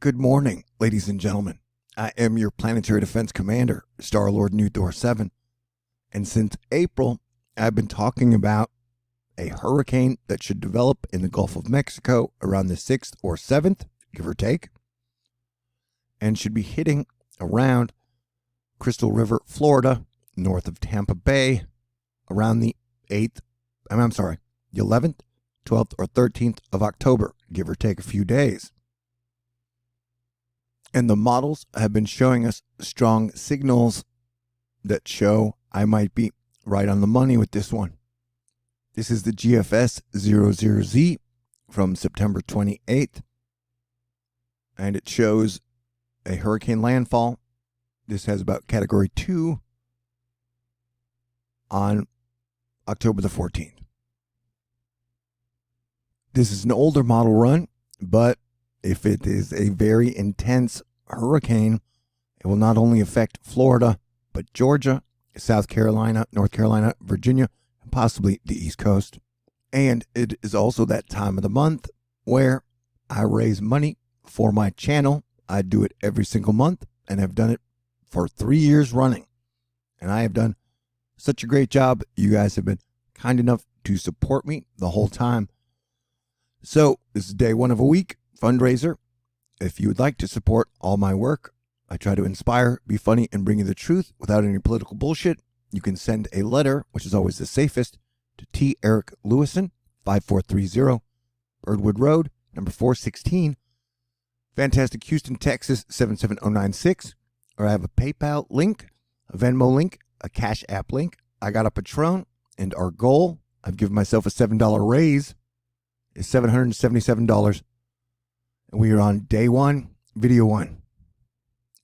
Good morning, ladies and gentlemen. I am your planetary defense commander, Star-Lord New Thor 7. And since April, I've been talking about a hurricane that should develop in the Gulf of Mexico around the 6th or 7th, give or take, and should be hitting around Crystal River, Florida, north of Tampa Bay, around the 11th, 12th, or 13th of October, give or take a few days. And the models have been showing us strong signals that show I might be right on the money with this one. This is the GFS 00Z from September 28th. And it shows a hurricane landfall. This has about Category 2 on October the 14th. This is an older model run, but if it is a very intense hurricane, it will not only affect Florida, but Georgia, South Carolina, North Carolina, Virginia, and possibly the East Coast. And it is also that time of the month where I raise money for my channel. I do it every single month and have done it for 3 years running. And I have done such a great job. You guys have been kind enough to support me the whole time. So this is day 1 of a week fundraiser. If you would like to support all my work, I try to inspire, be funny, and bring you the truth without any political bullshit. You can send a letter, which is always the safest, to T. Eric Lewison, 5430 Birdwood Road, number 416, Fantastic Houston, Texas, 77096. Or I have a PayPal link, a Venmo link, a CashApp link. I got a Patron, and our goal, I've given myself a $7 raise, is $777. And we are on day 1, video 1.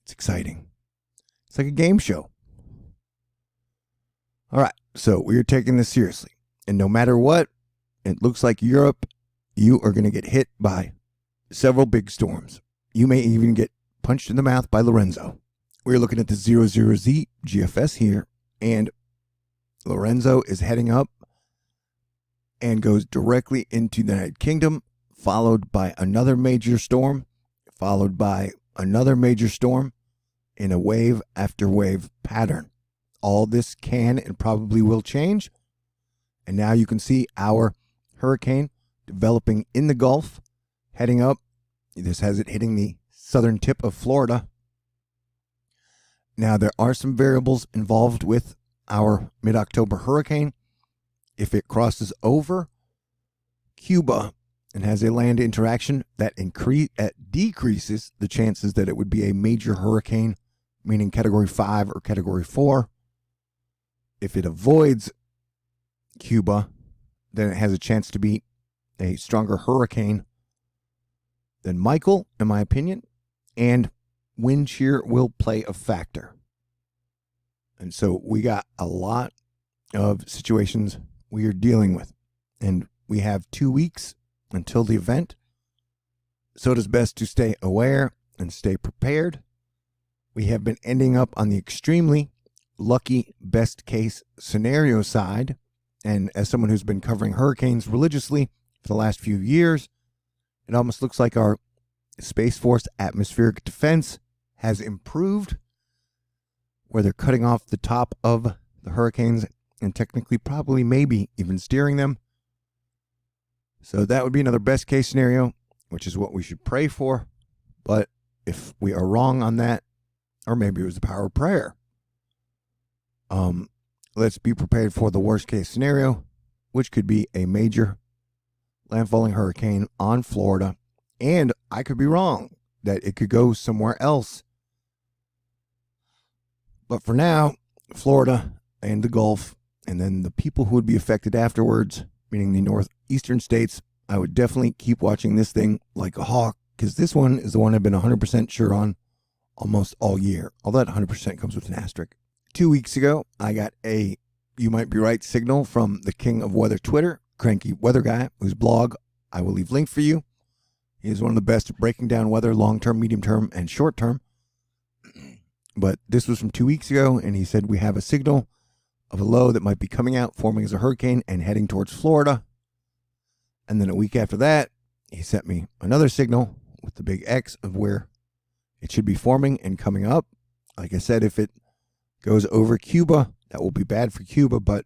It's exciting. It's like a game show. All right, so we are taking this seriously. And no matter what, it looks like Europe, you are going to get hit by several big storms. You may even get punched in the mouth by Lorenzo. We're looking at the 00Z GFS here, and Lorenzo is heading up and goes directly into the United Kingdom, followed by another major storm, followed by another major storm in a wave after wave pattern. All this can and probably will change. And now you can see our hurricane developing in the Gulf, heading up. This has it hitting the southern tip of Florida. Now there are some variables involved with our mid-October hurricane. If it crosses over Cuba and has a land interaction, that decreases the chances that it would be a major hurricane, meaning Category 5 or Category 4. If it avoids Cuba, then it has a chance to be a stronger hurricane than Michael, in my opinion, and wind shear will play a factor. And so we got a lot of situations we are dealing with, and we have 2 weeks until the event, so it is best to stay aware and stay prepared. We have been ending up on the extremely lucky best case scenario side, and as someone who's been covering hurricanes religiously for the last few years, it almost looks like our Space Force atmospheric defense has improved, where they're cutting off the top of the hurricanes and technically probably maybe even steering them. So that would be another best case scenario, which is what we should pray for. But if we are wrong on that, or maybe it was the power of prayer, let's be prepared for the worst case scenario, which could be a major landfalling hurricane on Florida. And I could be wrong that it could go somewhere else. But for now, Florida and the Gulf, and then the people who would be affected afterwards, meaning the northeastern states, I would definitely keep watching this thing like a hawk, because this one is the one I've been 100% sure on almost all year. Although that 100% comes with an asterisk. 2 weeks ago, I got a "you might be right" signal from the king of weather Twitter, Crankywxguy, whose blog I will leave linked for you. He is one of the best at breaking down weather, long-term, medium-term, and short-term. But this was from 2 weeks ago, and he said we have a signal of a low that might be coming out, forming as a hurricane, and heading towards Florida. And then a week after that, he sent me another signal with the big X of where it should be forming and coming up. Like I said, if it goes over Cuba, that will be bad for Cuba, but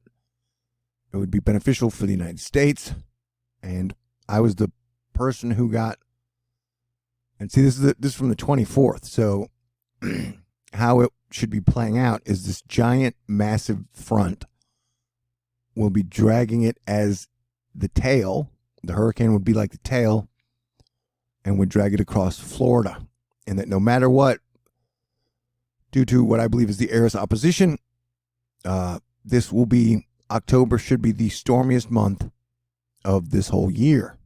it would be beneficial for the United States. And I was the person who got, and see, this is from the 24th. So how it should be playing out is this giant, massive front will be dragging it as the tail. The hurricane would be like the tail and would drag it across Florida. And that no matter what, due to what I believe is the air's opposition, this will be, October should be the stormiest month of this whole year.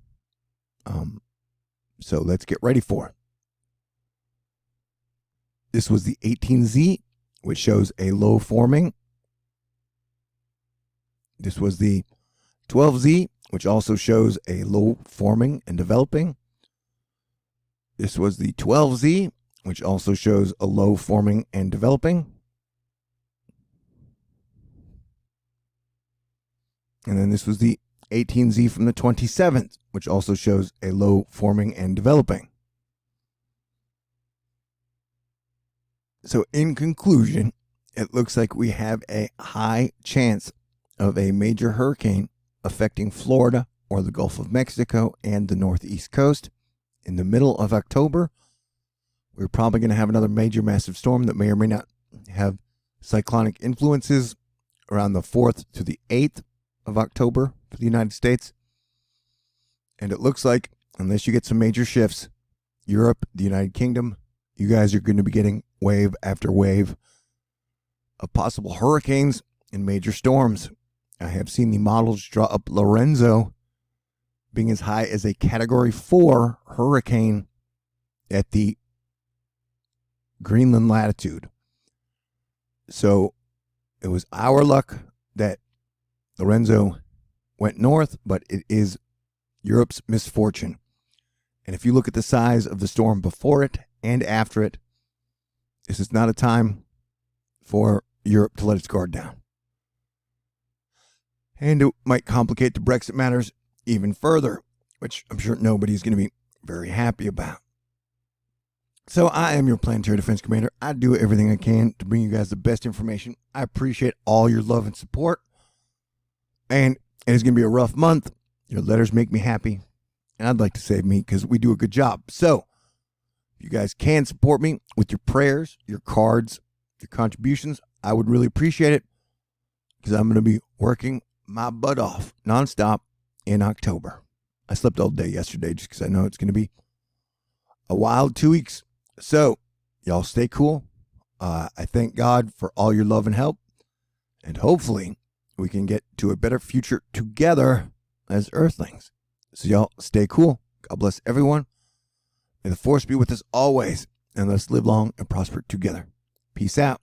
So let's get ready for it. This was the 18Z, which shows a low forming. This was the 12Z, which also shows a low forming and developing. This was the 12Z, which also shows a low forming and developing. And then this was the 18Z from the 27th, which also shows a low forming and developing. So in conclusion, it looks like we have a high chance of a major hurricane affecting Florida or the Gulf of Mexico and the northeast coast in the middle of October. We're probably going to have another major massive storm that may or may not have cyclonic influences around the 4th to the 8th of October for the United States. And it looks like, unless you get some major shifts, Europe, the United Kingdom, you guys are going to be getting wave after wave of possible hurricanes and major storms. I have seen the models draw up Lorenzo being as high as a Category 4 hurricane at the Greenland latitude. So it was our luck that Lorenzo went north, but it is Europe's misfortune. And if you look at the size of the storm before it and after it, this is not a time for Europe to let its guard down. And it might complicate the Brexit matters even further, which I'm sure nobody's going to be very happy about. So I am your Planetary Defense Commander. I do everything I can to bring you guys the best information. I appreciate all your love and support. And it's going to be a rough month. Your letters make me happy. And I'd like to save me because we do a good job. So if you guys can support me with your prayers, your cards, your contributions, I would really appreciate it, because I'm going to be working my butt off nonstop in October. I slept all day yesterday just because I know it's going to be a wild 2 weeks. So y'all stay cool. I thank God for all your love and help. And hopefully we can get to a better future together as Earthlings. So y'all stay cool. God bless everyone. May the force be with us always. And let's live long and prosper together. Peace out.